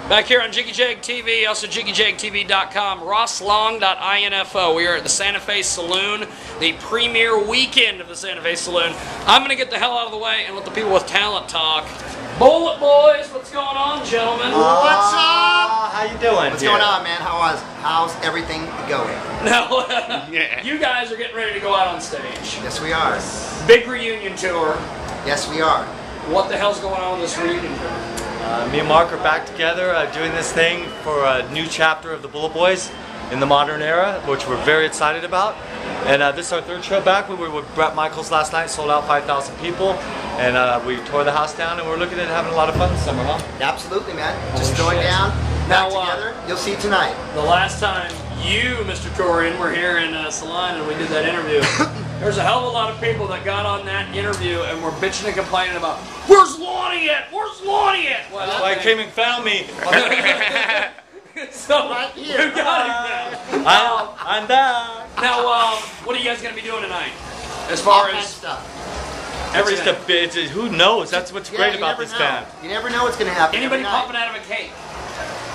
Back here on Jiggy Jag TV, also JiggyJagTV.com, rosslong.info. We are at the Santa Fe Saloon, the premier weekend of the Santa Fe Saloon. I'm going to get the hell out of the way and let the people with talent talk. Bullet Boys, what's going on, gentlemen? What's up? How you doing? What's going on, man? How's everything going? Now, you guys are getting ready to go out on stage. Yes, we are. Big reunion tour. Yes, we are. What the hell's going on with this reunion tour? Me and Mark are back together doing this thing for a new chapter of the Bullet Boys in the modern era, which we're very excited about. And this is our third show back. We were with Brett Michaels last night, sold out 5,000 people. And we tore the house down, and we're looking at having a lot of fun this summer, huh? Absolutely, man. Just throwing down, back together. You'll see tonight. The last time you, Mr. Torian, were here in Salon and we did that interview, there's a hell of a lot of people that got on that interview and were bitching and complaining about, where's Lonnie at? Where's Lonnie at? Well, that's why he came and found me. So, right here. You got him now. I'm back. Now, what are you guys going to be doing tonight? As far as stuff. Everything. Who knows? That's what's great about this band. You never know what's going to happen. Anybody popping out of a cake?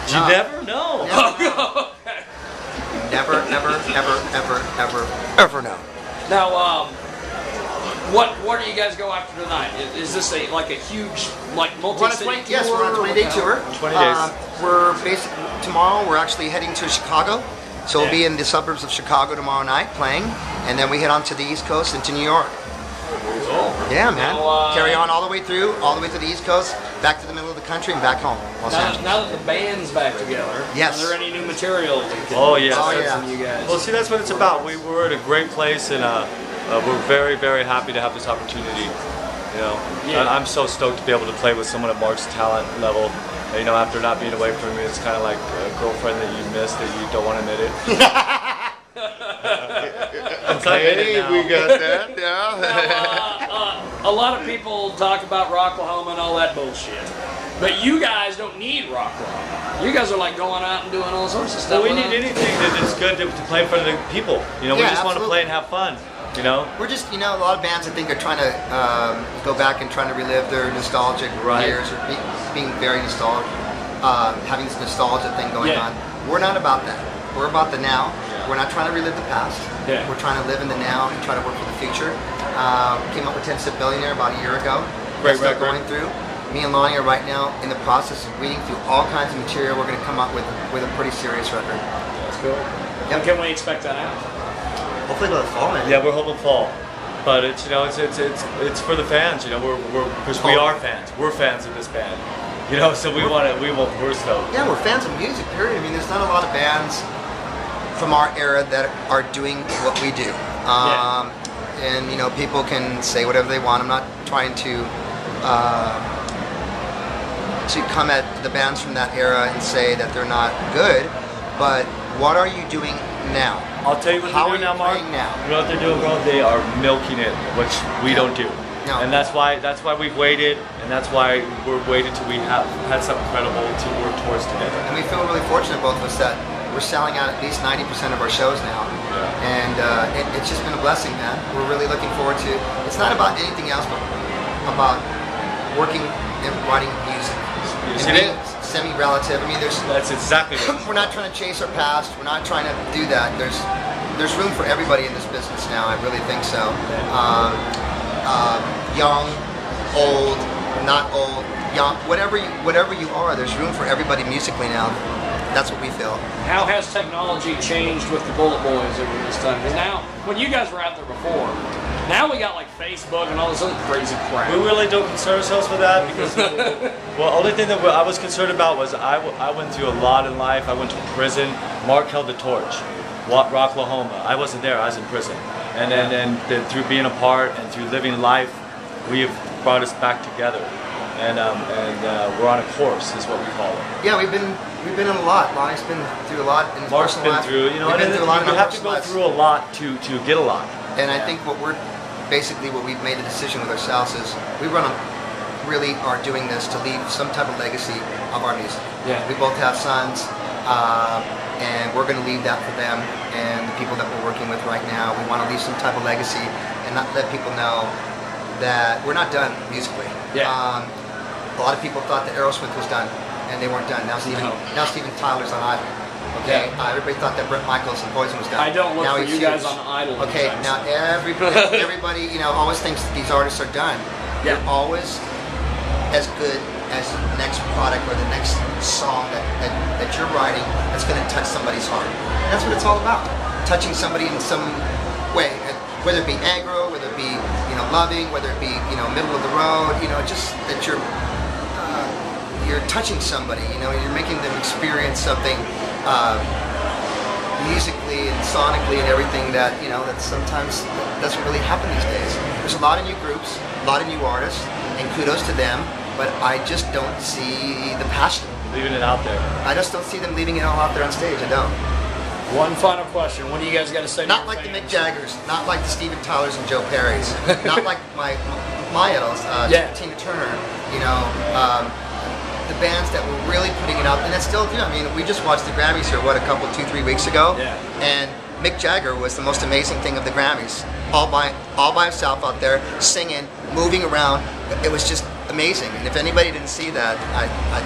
You never know. Okay. Never, ever know. Now, what do you guys go after tonight? Is this like a huge, like multi-city tour? Yes, we're on a 20-day tour. 20 days. We're basically tomorrow. We're actually heading to Chicago, so we'll be in the suburbs of Chicago tomorrow night playing, and then we head on to the East Coast into New York. Cool. Yeah, man. Carry on all the way to the East Coast, back to the middle of the country, and back home. Now that the band's back together, yes. Are there any new material? Oh yes. You guys? Well, see, that's what it's about. We're at a great place, and we're very, very happy to have this opportunity. You know, I'm so stoked to be able to play with someone at Mark's talent level. You know, after not being away from me, it's kind of like a girlfriend that you miss that you don't want to admit it. Hey, we got that, yeah. Now, a lot of people talk about Rocklahoma and all that bullshit. But you guys don't need Rocklahoma. You guys are like going out and doing all sorts of stuff. Well, we need anything that is good to play in front of the people. You know, we just want to play and have fun. You know? We're just, a lot of bands I think are trying to go back and trying to relive their nostalgic years or being very nostalgic, having this nostalgia thing going on. We're not about that. We're about the now. We're not trying to relive the past. We're trying to live in the now and try to work for the future. Came up with 10 Cent Billionaire about a year ago. Great Still record. going through. Me and Lonnie are right now in the process of reading through all kinds of material. We're going to come up with a pretty serious record. That's cool. When can we expect that out? Hopefully by the fall, man. Yeah, we're hoping fall. But it's it's for the fans. You know, because we are fans. We're fans of this band. You know, so we're stoked. Yeah, we're fans of music. Period. I mean, there's not a lot of bands from our era that are doing what we do. And people can say whatever they want. I'm not trying to come at the bands from that era and say that they're not good. But what are you doing now? I'll tell you what they're doing now, Mark. You know what they're doing, bro? They are milking it, which we don't do. No. And that's why we've waited, and that's why we're waited till we have had something credible to work towards together. And we feel really fortunate, both of us, that we're selling out at least 90% of our shows now. And it's just been a blessing, man. We're really looking forward to. It's not about anything else, but about working and writing music. Semi-relative. I mean, that's exactly what we're not trying to chase our past. We're not trying to do that. There's room for everybody in this business now. I really think so. Young, old, not old, young, whatever you are. There's room for everybody musically now. That's what we feel. How has technology changed with the Bullet Boys over this time? Because now, when you guys were out there before, now we got like Facebook and all this other crazy crap. We really don't concern ourselves with that because, well, only thing that I was concerned about was I went through a lot in life. I went to prison. Mark held the torch. Rocklahoma. I wasn't there. I was in prison. And then through being apart and through living life, we have brought us back together. And we're on a course, is what we call it. Yeah, we've been in a lot. Lonnie's been through a lot in his Mark's personal been life. through, you know, we've been through a lot in you our have to personal go lives. through a lot to get a lot. And I think what we've made a decision with ourselves is we really are doing this to leave some type of legacy of our music. Yeah. We both have sons, and we're going to leave that for them and the people that we're working with right now. We want to leave some type of legacy and not let people know that we're not done musically. Yeah. A lot of people thought that Aerosmith was done, and they weren't done. Now Steven Tyler's on Idol. Okay, everybody thought that Bret Michaels and Poison was done. I don't look now for you guys on Idol. Okay, now everybody, always thinks that these artists are done. Yeah. They're always as good as the next product or the next song that you're writing that's going to touch somebody's heart. And that's what it's all about. Touching somebody in some way, whether it be aggro, whether it be loving, whether it be middle of the road. Just that you're touching somebody. You're making them experience something musically and sonically and everything that that sometimes doesn't really happen these days. There's a lot of new groups, a lot of new artists, and kudos to them. But I just don't see the passion. Leaving it out there. I just don't see them leaving it all out there on stage. I don't. One final question. What do you guys got to say? Not like the Mick Jaggers, not like the Steven Tylers and Joe Perrys, not like my idols, Tina Turner. The bands that were really putting it out, and that's still. I mean, we just watched the Grammys here. What, 2-3 weeks ago? Yeah. And Mick Jagger was the most amazing thing of the Grammys. All by himself out there singing, moving around. It was just amazing. And if anybody didn't see that,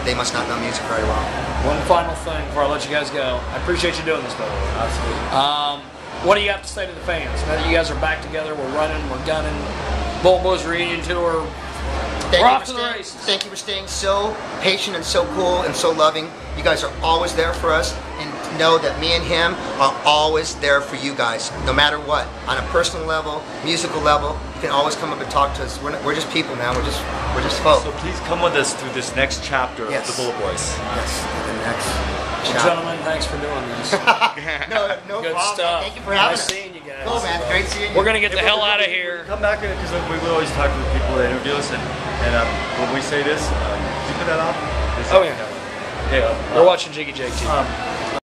they must not know music very well. One final thing before I let you guys go. I appreciate you doing this, by the way. Absolutely. What do you have to say to the fans? Now that you guys are back together, we're running, we're gunning, Bolt Boys reunion tour. Thank you for staying so patient and so cool and so loving. You guys are always there for us, and know that me and him are always there for you guys, no matter what. On a personal level, musical level, you can always come up and talk to us. We're just people, man. We're just folk. So please come with us through this next chapter of the Bullet Boys. Yes, the next chapter. Gentlemen, thanks for doing this. no Good problem. stuff. Thank you for having us. Nice seeing you guys. Cool, man. Great seeing you. We're gonna get the hell out of here. Come back because we always talk to the people that interview us, and when we say this, did you put that on? Oh yeah. Okay. We're watching Jiggy Jake TV.